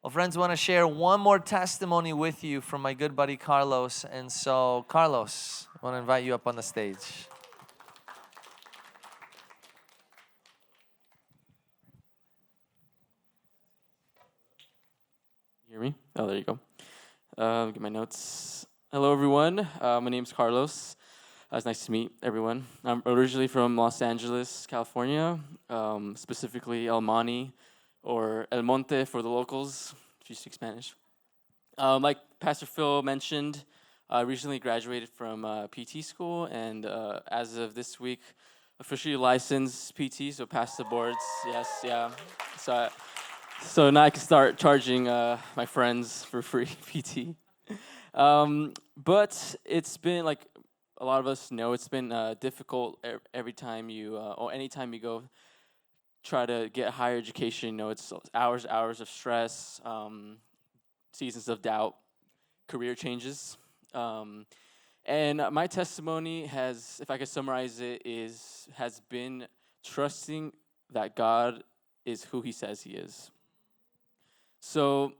Well, friends, I want to share one more testimony with you from my good buddy Carlos. And so, Carlos, I want to invite you up on the stage. You hear me? Oh, there you go. Get my notes. Hello, everyone. My name's Carlos. It's nice to meet everyone. I'm originally from Los Angeles, California, specifically El Monte, or El Monte for the locals, if you speak Spanish. Like Pastor Phil mentioned, I recently graduated from PT school, and as of this week, officially licensed PT, so passed the boards. Yes, yeah. So, so now I can start charging my friends for free PT. But it's been like a lot of us know, it's been difficult every time you or anytime you go try to get higher education. You know, it's hours of stress, seasons of doubt, career changes. And my testimony has, if I could summarize it, has been trusting that God is who He says He is. So,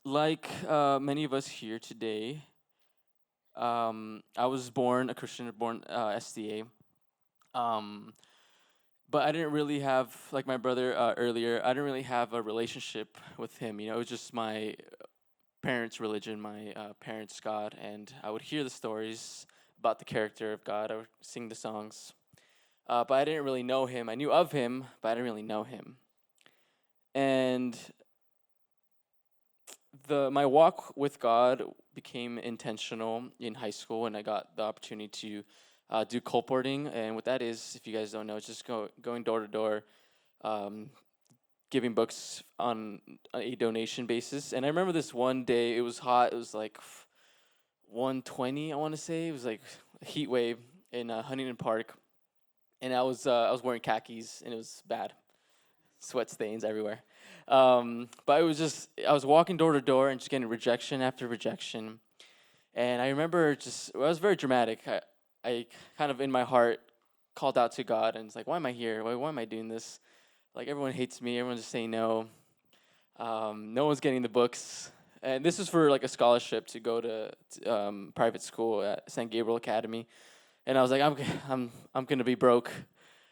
like many of us here today, I was born a Christian, born SDA. But I didn't really have, like my brother earlier, I didn't really have a relationship with him. You know, it was just my parents' religion, my parents' God, and I would hear the stories about the character of God. I would sing the songs, but I didn't really know Him. I knew of Him, but I didn't really know Him. And my walk with God became intentional in high school, and I got the opportunity to do colporting. And what that is, if you guys don't know, it's just going door to door, giving books on a donation basis. And I remember this one day, it was hot. It was like 120, I want to say. It was like a heat wave in Huntington Park, and I was wearing khakis, and it was bad, sweat stains everywhere. But it was just, I was walking door to door and just getting rejection after rejection. And I remember I was very dramatic. I kind of in my heart called out to God, and it's like, why am I here? Why am I doing this? Like, everyone hates me. Everyone's just saying no. No one's getting the books. And this was for like a scholarship to go to private school at San Gabriel Academy. And I was like, I'm gonna be broke.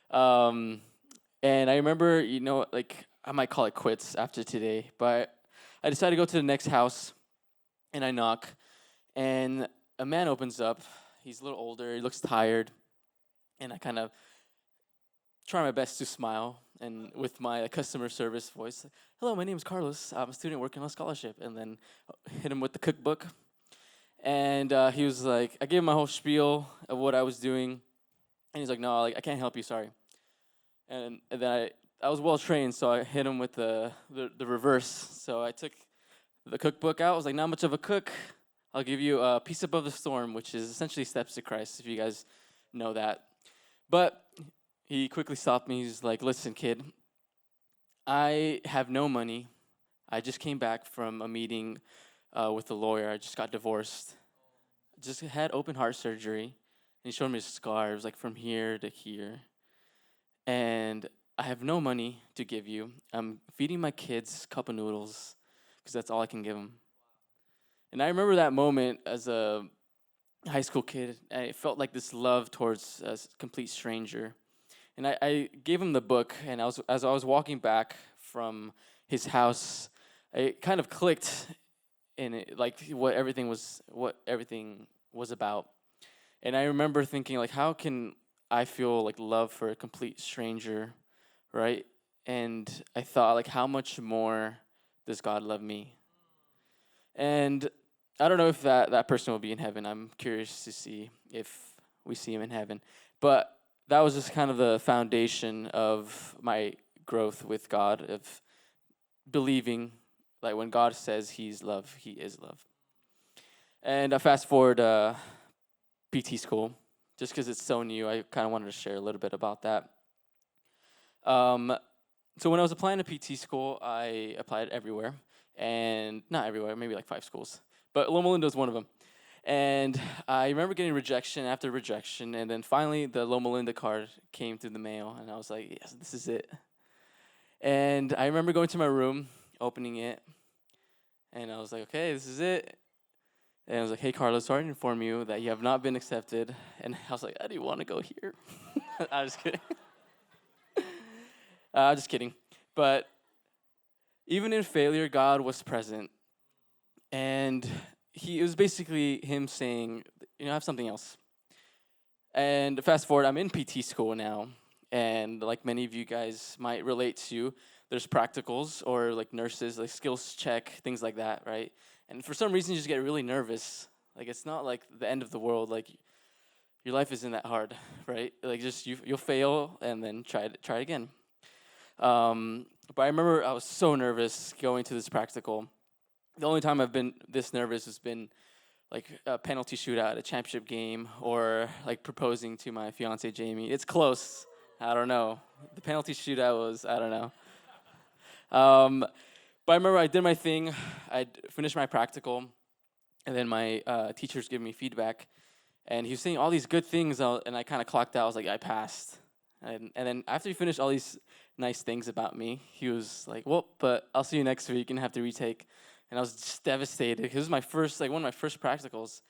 Um, and I remember, you know, like I might call it quits after today, but I decided to go to the next house, and I knock, and a man opens up. He's a little older. He looks tired, and I kind of try my best to smile, and with my customer service voice, hello, my name is Carlos. I'm a student working on a scholarship, and then hit him with the cookbook. And he was like, I gave him my whole spiel of what I was doing, and he's like, no, like I can't help you, sorry. And then I was well trained, so I hit him with the reverse. So I took the cookbook out. I was like, not much of a cook. I'll give you Peace Above the Storm, which is essentially Steps to Christ, if you guys know that. But he quickly stopped me. He's like, listen, kid, I have no money. I just came back from a meeting with a lawyer. I just got divorced. Just had open heart surgery. And he showed me his scars, like from here to here. And I have no money to give you. I'm feeding my kids a cup of noodles because that's all I can give them. And I remember that moment as a high school kid. And it felt like this love towards a complete stranger. And I gave him the book, and as I was walking back from his house, it kind of clicked in it, like what everything was about. And I remember thinking, like, how can I feel like love for a complete stranger, right? And I thought, like, how much more does God love me? And I don't know if that person will be in heaven. I'm curious to see if we see him in heaven. But that was just kind of the foundation of my growth with God, of believing, like, when God says He's love, He is love. And I fast forward PT school, just because it's so new, I kind of wanted to share a little bit about that. So when I was applying to PT school, I applied everywhere, and not everywhere, maybe like 5 schools, but Loma Linda was one of them. And I remember getting rejection after rejection, and then finally the Loma Linda card came through the mail, and I was like, yes, this is it. And I remember going to my room, opening it, And I was like, okay, this is it. And I was like, hey, Carlos, sorry to inform you that you have not been accepted. And I was like, I do want to go here. I'm just kidding. I'm just kidding. But even in failure, God was present. And it was basically him saying, I have something else. And fast forward, I'm in PT school now. And like many of you guys might relate to, there's practicals or like nurses, like skills check, things like that, right? And for some reason, you just get really nervous. Like it's not like the end of the world. Like your life isn't that hard, right? Like just you'll fail and then try again. But I remember I was so nervous going to this practical. The only time I've been this nervous has been like a penalty shootout at a championship game or like proposing to my fiance Jamie. It's close. I don't know. The penalty shootout was, I don't know. But I remember I did my thing. I finished my practical, and then my teachers gave me feedback, and he was saying all these good things, and I kind of clocked out. I was like, I passed. And then after he finished all these nice things about me, he was like, well, but I'll see you next week and have to retake. And I was just devastated because it was my first, like one of my first practicals.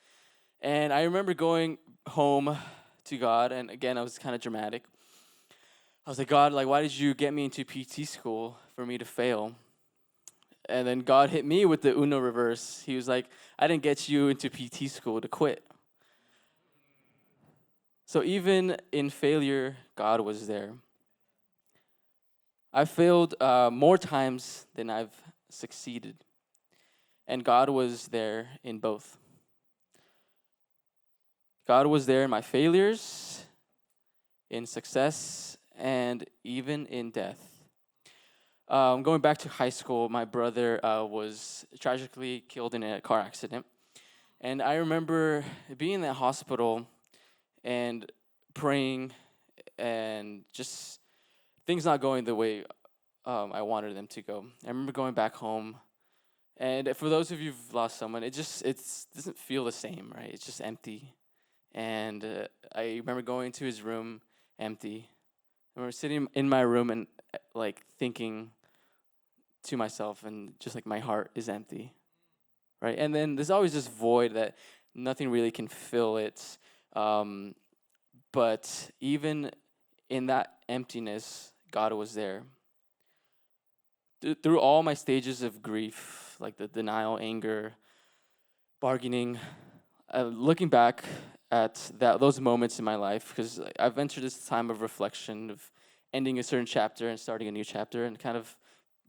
And I remember going home to God, and again, I was kind of dramatic. I was like, God, like, why did you get me into PT school for me to fail? And then God hit me with the Uno reverse. He was like, I didn't get you into PT school to quit. So even in failure, God was there. I failed more times than I've succeeded. And God was there in both. God was there in my failures, in success, and even in death. Going back to high school, my brother was tragically killed in a car accident. And I remember being in that hospital and praying and just things not going the way I wanted them to go. I remember going back home. And for those of you who've lost someone, it doesn't feel the same, right? It's just empty. And I remember going to his room empty. I remember sitting in my room and like thinking to myself, and just like my heart is empty, right? And then there's always this void that nothing really can fill it. But even in that emptiness, God was there. Through all my stages of grief, like the denial, anger, bargaining, looking back at those moments in my life, because I've entered this time of reflection, of ending a certain chapter and starting a new chapter, and kind of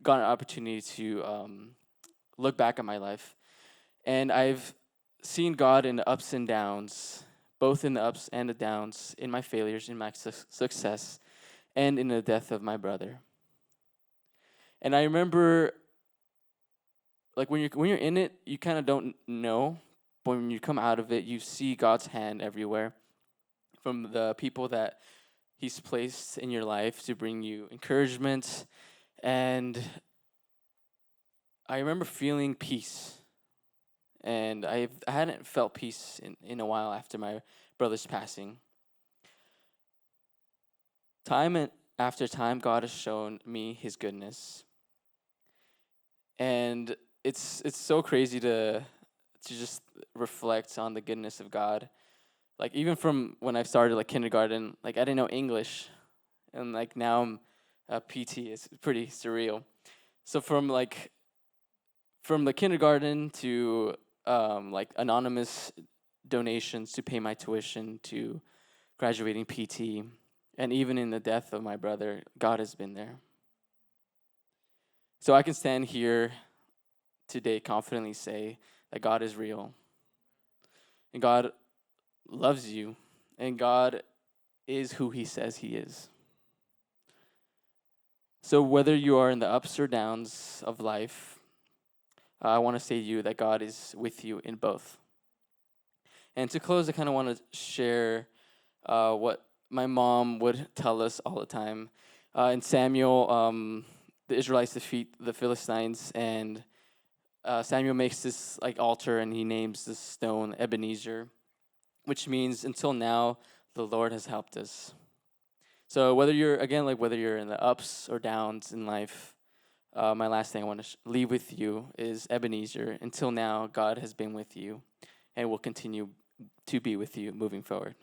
got an opportunity to look back at my life. And I've seen God in the ups and downs, both in the ups and the downs, in my failures, in my success, and in the death of my brother. And I remember, like when you're in it, you kind of don't know. But when you come out of it, you see God's hand everywhere, from the people that He's placed in your life to bring you encouragement. And I remember feeling peace. And I hadn't felt peace in a while after my brother's passing. Time after time, God has shown me His goodness. And it's so crazy to just reflect on the goodness of God. Like even from when I started like kindergarten, like I didn't know English, and like now I'm a PT. It's pretty surreal. So from the kindergarten to like anonymous donations to pay my tuition to graduating PT, and even in the death of my brother, God has been there. So I can stand here today confidently say that God is real. And God loves you. And God is who He says He is. So whether you are in the ups or downs of life, I want to say to you that God is with you in both. And to close, I kind of want to share what my mom would tell us all the time. In Samuel, the Israelites defeat the Philistines, and Samuel makes this like altar, and he names this stone Ebenezer, which means until now the Lord has helped us. So whether you're in the ups or downs in life, My last thing I want to leave with you is Ebenezer. Until now, God has been with you and will continue to be with you moving forward.